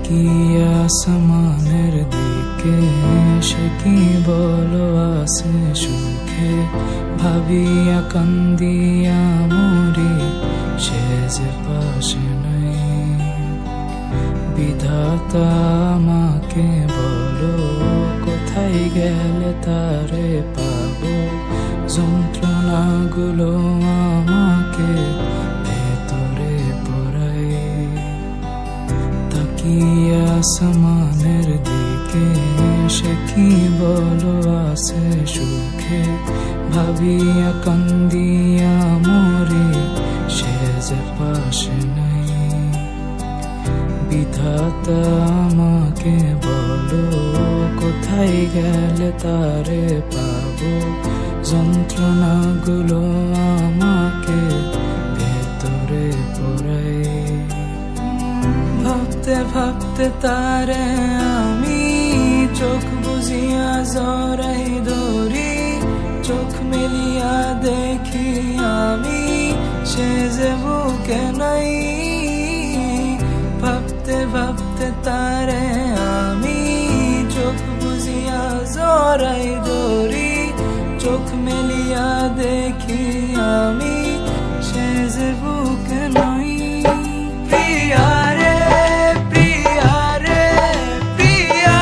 তাকিয়ে আসমানের দিকে সে কি বলো আছে সুখে ভাবিয়া কান্দিয়া মরি সে যে পাশে নাই। বিধাতা আমাকে বলো কোথায় গেলে তারে পাবো, যন্ত্রণাগুলো আমাকে ভেতরে পড়ায়। তাকিয়ে আসমানের দিকে সে কি বলো আছে সুখে ভাবিয়া কান্দিয়া মরি সে যে পাশে নাই। বিধাতা আমাকে বলো কোথায় গেলে তারে পাবো, যন্ত্রণাগুলো আমাকে ভেতরে পড়ায়। ভাবতে ভাবতে তারে আমি চোখ বুঝিয়া জড়াই ধরি, চোখ মেলিয়া দেখি আমি সে যে বুকে নাই। ভাবতে ভাবতে তারে আমি চোখ বুঝিয়া জড়াই ধরি, চোখ মেলিয়া দেখি আমি সে যে বুকে নাই। প্রিয়া রে প্রিয়া রে প্রিয়া,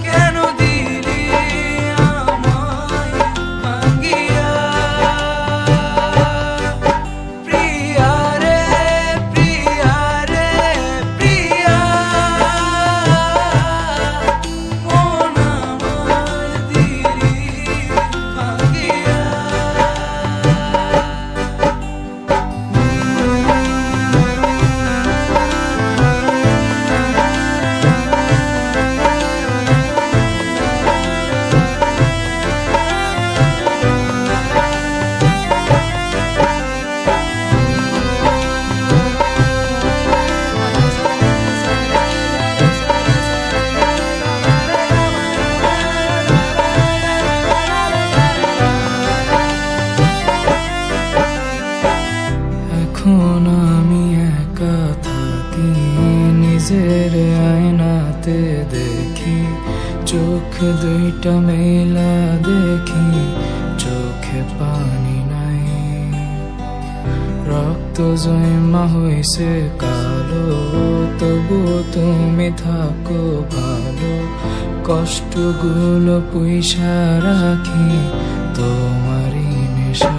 কেন দিলি আমায় ভাঙিয়া। প্রিয়া রে প্রিয়া রে প্রিয়া, মন আমার দিলি ভাঙিয়া। এখন আমি একা থাকি, নিজের আয়নাতে দেখি, চোখ দুইটা মেলা দেখি, চোখে পানি নাই। রক্ত জমা হইছে কালো, তবু তুমি থাকো ভালো, কষ্টগুলো পুইসা রাখি তোমারই নেশা।